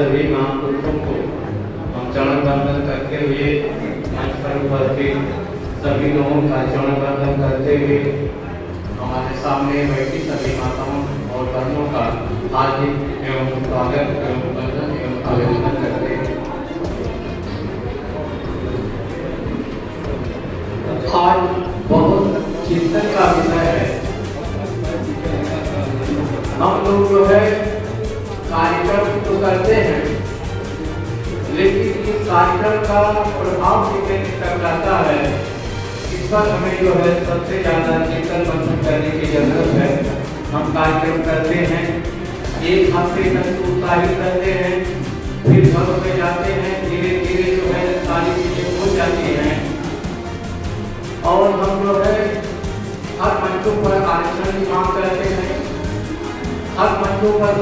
सभी महापुरुषों को हम चरण वंदन करते हुए मंच पर उपस्थित सभी लोगों का चरण वंदन करते हुए हमारे सामने बैठी सभी माताओं और बहनों का हार्दिक एवं स्वागत एवं वंदन एवं अभिनंदन करते हैं। आज बहुत चिंतन का विषय है। हम लोग जो है कार्यक्रम तो करते हैं, लेकिन इस कार्यक्रम का प्रभाव कितने तक रहता है, इस पर हमें जो है सबसे ज़्यादा चिंतन मंथन करने की जरूरत है। हम कार्यक्रम करते हैं, एक हफ्ते तक उत्साहित करते हैं, फिर घरों में जाते हैं, धीरे धीरे जो है सारी चीजें हो जाती हैं और हम जो है हर मंचों पर आरक्षण की मांग करते हैं, हर मंचों पर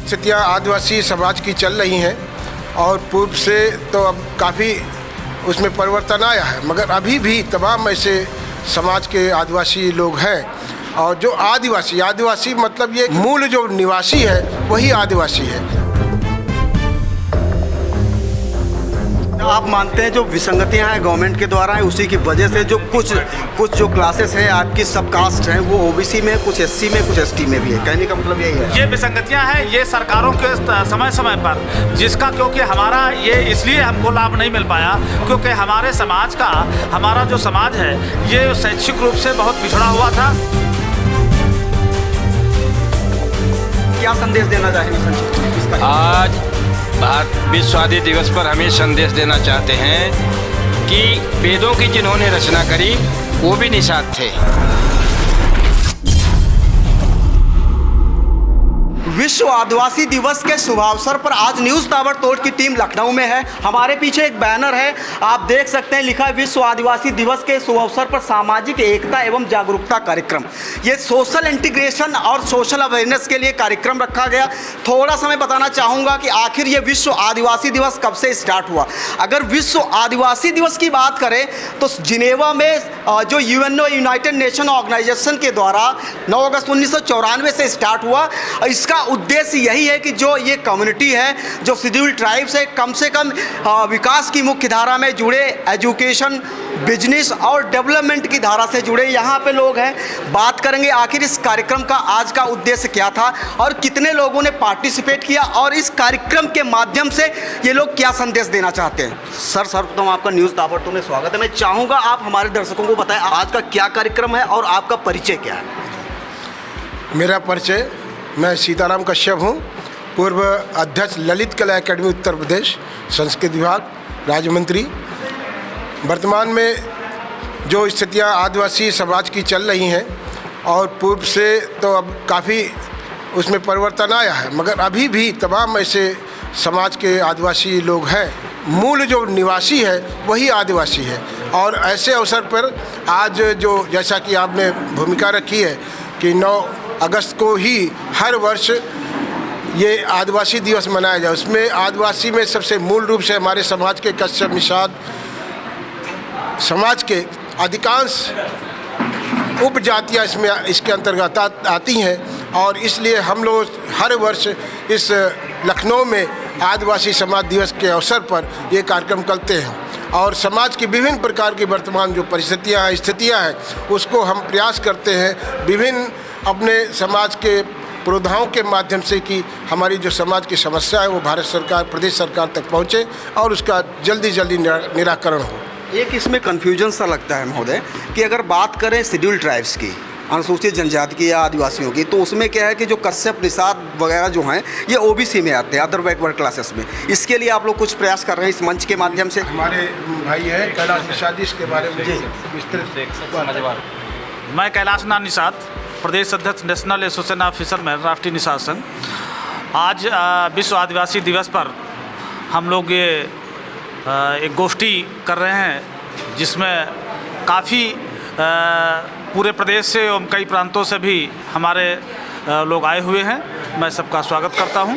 स्थितियाँ आदिवासी समाज की चल रही हैं और पूर्व से तो अब काफ़ी उसमें परिवर्तन आया है, मगर अभी भी तमाम ऐसे समाज के आदिवासी लोग हैं और जो आदिवासी मतलब ये मूल जो निवासी है वही आदिवासी है। आप मानते हैं जो विसंगतियां हैं गवर्नमेंट के द्वारा है, उसी की वजह से जो कुछ जो क्लासेस हैं आपकी सब कास्ट हैं वो ओबीसी में, कुछ एससी में, कुछ एसटी में भी है, कहने का मतलब यही है। ये विसंगतियां हैं, ये सरकारों के समय समय पर जिसका क्योंकि हमारा ये इसलिए हमको लाभ नहीं मिल पाया क्योंकि हमारा जो समाज है ये शैक्षिक रूप से बहुत पिछड़ा हुआ था। क्या संदेश देना चाहेंगे आज विश्व आदि दिवस पर हमें संदेश देना चाहते हैं कि वेदों की जिन्होंने रचना करी वो भी निषाद थे। विश्व आदिवासी दिवस के शुभावसर पर आज न्यूज़ ताबड़तोड़ की टीम लखनऊ में है। हमारे पीछे एक बैनर है, आप देख सकते हैं, लिखा है विश्व आदिवासी दिवस के शुभावसर पर सामाजिक एकता एवं जागरूकता कार्यक्रम। ये सोशल इंटीग्रेशन और सोशल अवेयरनेस के लिए कार्यक्रम रखा गया। थोड़ा सा मैं बताना चाहूँगा कि आखिर ये विश्व आदिवासी दिवस कब से स्टार्ट हुआ। अगर विश्व आदिवासी दिवस की बात करें तो जिनेवा में जो यूएनओ यूनाइटेड नेशन ऑर्गेनाइजेशन के द्वारा 9 अगस्त 1994 से स्टार्ट हुआ। इसका उद्देश्य यही है कि जो ये कम्युनिटी है, जो शेड्यूल्ड ट्राइब्स है, कम से कम विकास की मुख्य धारा में जुड़े, एजुकेशन, बिजनेस और डेवलपमेंट की धारा से जुड़े यहाँ पे लोग हैं। बात करेंगे आखिर इस कार्यक्रम का आज का उद्देश्य क्या था और कितने लोगों ने पार्टिसिपेट किया और इस कार्यक्रम के माध्यम से ये लोग क्या संदेश देना चाहते हैं। सर सर्वप्रथम आपका न्यूज़ ताबड़तोड़ में स्वागत है। मैं चाहूँगा आप हमारे दर्शकों को बताएं आज का क्या कार्यक्रम है और आपका परिचय क्या है। मेरा परिचय, मैं सीताराम कश्यप हूँ, पूर्व अध्यक्ष ललित कला एकेडमी उत्तर प्रदेश, संस्कृत विभाग, राज्य मंत्री। वर्तमान में जो स्थितियाँ आदिवासी समाज की चल रही हैं और पूर्व से तो अब काफ़ी उसमें परिवर्तन आया है, मगर अभी भी तमाम ऐसे समाज के आदिवासी लोग हैं, मूल जो निवासी है वही आदिवासी है। और ऐसे अवसर पर आज जो जैसा कि आपने भूमिका रखी है कि 9 अगस्त को ही हर वर्ष ये आदिवासी दिवस मनाया जाए, उसमें आदिवासी में सबसे मूल रूप से हमारे समाज के कश्यप निषाद समाज के अधिकांश उपजातियाँ इसके अंतर्गत आती हैं और इसलिए हम लोग हर वर्ष इस लखनऊ में आदिवासी समाज दिवस के अवसर पर ये कार्यक्रम करते हैं और समाज की विभिन्न प्रकार की वर्तमान जो परिस्थितियाँ हैं, स्थितियाँ हैं, उसको हम प्रयास करते हैं विभिन्न अपने समाज के प्रोधाओं के माध्यम से कि हमारी जो समाज की समस्या है वो भारत सरकार, प्रदेश सरकार तक पहुँचे और उसका जल्दी निराकरण हो। एक इसमें कन्फ्यूजन सा लगता है महोदय कि अगर बात करें शेड्यूल्ड ट्राइब्स की, अनुसूचित जनजाति की या आदिवासियों की, तो उसमें क्या है कि जो कश्यप निषाद वगैरह जो हैं ये ओबीसी में आते हैं, अदर बैकवर्ड क्लासेस में। इसके लिए आप लोग कुछ प्रयास कर रहे हैं इस मंच के माध्यम से। हमारे भाई है कैलाश निषाद, इसके बारे में विस्तृत। मैं कैलाश नाथ निषाद, प्रदेश अध्यक्ष नेशनल एसोसिएशन ऑफ फिशरमैन, राष्ट्रीय निषाद संघ। आज विश्व आदिवासी दिवस पर हम लोग ये एक गोष्ठी कर रहे हैं जिसमें काफ़ी पूरे प्रदेश से एवं कई प्रांतों से भी हमारे लोग आए हुए हैं, मैं सबका स्वागत करता हूं।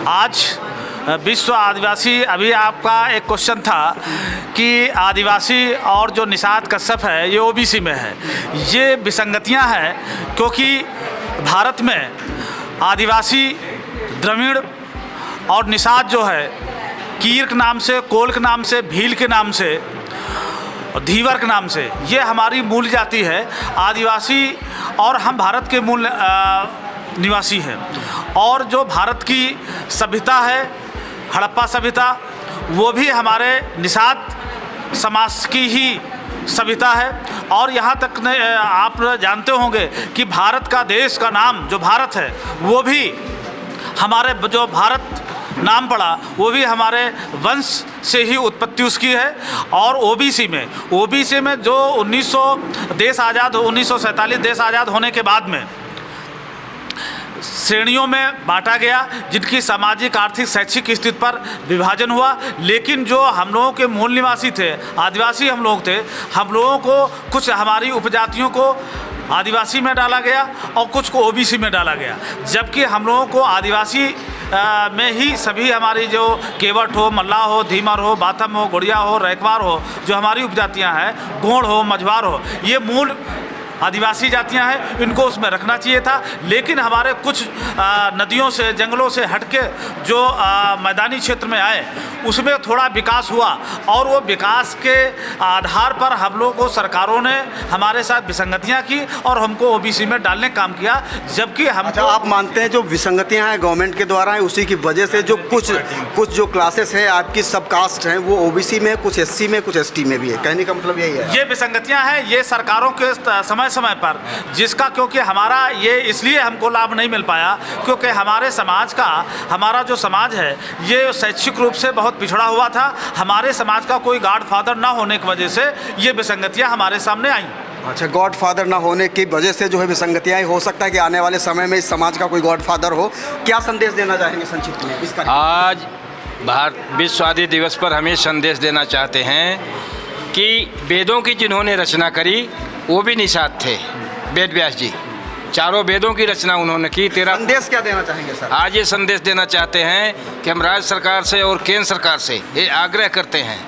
आज विश्व आदिवासी, अभी आपका एक क्वेश्चन था कि आदिवासी और जो निषाद कश्यप है ये ओबीसी में है। ये विसंगतियां हैं क्योंकि भारत में आदिवासी, द्रविड़ और निषाद जो है कीर के नाम से, कोल के नाम से, भील के नाम से, धीवर के नाम से, ये हमारी मूल जाति है। आदिवासी और हम भारत के मूल निवासी हैं। और जो भारत की सभ्यता है, हड़प्पा सभ्यता, वो भी हमारे निषाद समाज की ही सभ्यता है। और यहाँ तक आप जानते होंगे कि भारत का, देश का नाम जो भारत है, वो भी हमारे जो भारत नाम पड़ा वो भी हमारे वंश से ही उत्पत्ति उसकी है। और ओबीसी में जो 1947 देश आज़ाद होने के बाद में श्रेणियों में बांटा गया, जिनकी सामाजिक, आर्थिक, शैक्षिक स्थिति पर विभाजन हुआ। लेकिन जो हम लोगों के मूल निवासी थे, आदिवासी हम लोग थे, हम लोगों को कुछ हमारी उपजातियों को आदिवासी में डाला गया और कुछ को ओबीसी में डाला गया। जबकि हम लोगों को आदिवासी में ही सभी हमारी जो केवट हो, मल्लाह हो, धीमर हो, बाथम हो, गोड़िया हो, रैकवार हो, जो हमारी उपजातियां हैं, गोंड हो, मझवार हो, ये मूल आदिवासी जातियां हैं, इनको उसमें रखना चाहिए था। लेकिन हमारे कुछ नदियों से, जंगलों से हटके जो मैदानी क्षेत्र में आए, उसमें थोड़ा विकास हुआ और वो विकास के आधार पर हम लोगों को सरकारों ने हमारे साथ विसंगतियां की और हमको ओबीसी में डालने का काम किया। जबकि हम आप मानते हैं जो विसंगतियां हैं गवर्नमेंट के द्वारा हैं, उसी की वजह से जो कुछ जो क्लासेस हैं आपकी सब कास्ट हैं, वो ओबीसी में, कुछ एससी में, कुछ एसटी में भी है। कहने का मतलब यही है, ये विसंगतियां हैं, ये सरकारों के समय पर, जिसका क्योंकि हमारा ये इसलिए हमको लाभ नहीं मिल पाया क्योंकि हमारे समाज का, हमारा जो समाज है ये शैक्षिक रूप से बहुत पिछड़ा हुआ था। हमारे समाज का कोई गॉडफादर ना होने की वजह से ये विसंगतियां हमारे सामने आई। अच्छा, गॉडफादर ना होने की वजह से जो है विसंगतियां, हो सकता है कि आने वाले समय में इस समाज का कोई गॉडफादर हो। क्या संदेश देना चाहेंगे संक्षिप्त में इसका? आज भारत विश्व आदिवासी दिवस पर हम ये संदेश देना चाहते हैं कि वेदों की जिन्होंने रचना करी वो भी निषाद थे। वेद व्यास जी, चारों वेदों की रचना उन्होंने की। संदेश क्या देना चाहेंगे सर? आज ये संदेश देना चाहते हैं कि हम राज्य सरकार से और केंद्र सरकार से ये आग्रह करते हैं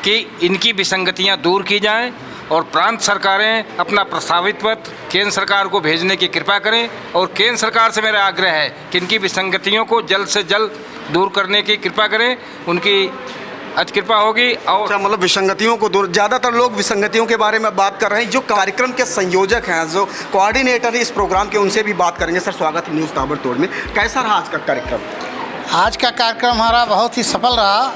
कि इनकी विसंगतियां दूर की जाएं और प्रांत सरकारें अपना प्रस्तावित पत्र केंद्र सरकार को भेजने की कृपा करें। और केंद्र सरकार से मेरा आग्रह है कि इनकी विसंगतियों को जल्द से जल्द दूर करने की कृपा करें, उनकी कृपा होगी। और अच्छा, मतलब विसंगतियों को दूर, ज़्यादातर लोग विसंगतियों के बारे में बात कर रहे हैं। जो कार्यक्रम के संयोजक हैं, जो कोऑर्डिनेटर है इस प्रोग्राम के, उनसे भी बात करेंगे। सर, स्वागत है न्यूज़ ताबड़तोड़ में। कैसा रहा आज का कार्यक्रम? आज का कार्यक्रम हमारा बहुत ही सफल रहा।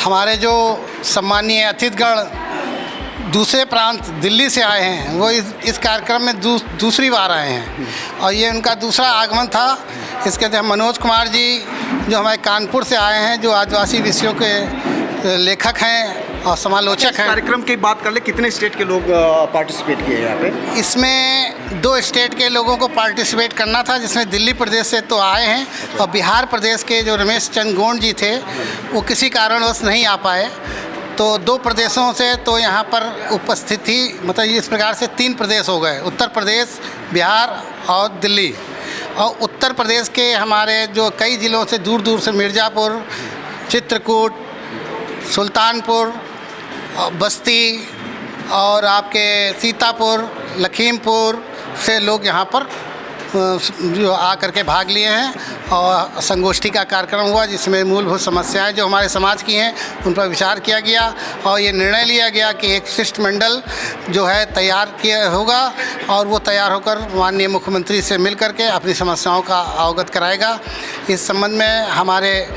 हमारे जो सम्मानीय अतिथिगण दूसरे प्रांत दिल्ली से आए हैं, वो इस कार्यक्रम में दूसरी बार आए हैं और ये उनका दूसरा आगमन था। इसके तहत मनोज कुमार जी जो हमारे कानपुर से आए हैं, जो आदिवासी विषयों के लेखक हैं और समालोचक हैं। कार्यक्रम की बात कर ले, कितने स्टेट के लोग पार्टिसिपेट किए यहाँ पे? इसमें 2 स्टेट के लोगों को पार्टिसिपेट करना था, जिसमें दिल्ली प्रदेश से तो आए हैं और बिहार प्रदेश के जो रमेश चंद्र गोंड जी थे वो किसी कारणवश नहीं आ पाए। तो 2 प्रदेशों से तो यहाँ पर उपस्थित थी, मतलब इस प्रकार से 3 प्रदेश हो गए, उत्तर प्रदेश, बिहार और दिल्ली। और उत्तर प्रदेश के हमारे जो कई ज़िलों से, दूर दूर से, मिर्ज़ापुर, चित्रकूट, सुल्तानपुर, बस्ती और आपके सीतापुर, लखीमपुर से लोग यहाँ पर जो आकर के भाग लिए हैं और संगोष्ठी का कार्यक्रम हुआ, जिसमें मूलभूत समस्याएं जो हमारे समाज की हैं उन पर विचार किया गया और ये निर्णय लिया गया कि एक शिष्टमंडल जो है तैयार किया होगा और वो तैयार होकर माननीय मुख्यमंत्री से मिल करके अपनी समस्याओं का अवगत कराएगा। इस संबंध में हमारे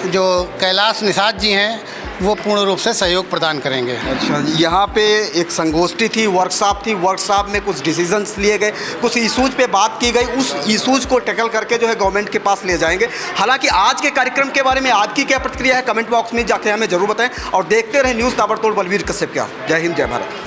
जो कैलाश निषाद जी हैं वो पूर्ण रूप से सहयोग प्रदान करेंगे। अच्छा, यहाँ पे एक संगोष्ठी थी, वर्कशॉप थी, वर्कशॉप में कुछ डिसीजंस लिए गए, कुछ इशूज़ पे बात की गई, उस इशूज़ को टैकल करके जो है गवर्नमेंट के पास ले जाएंगे। हालांकि आज के कार्यक्रम के बारे में आपकी क्या प्रतिक्रिया है, कमेंट बॉक्स में जाके हमें जरूर बताएं और देखते रहें न्यूज़ ताबड़तोड़ बलवीर कश्यप। क्या, जय हिंद, जय भारत।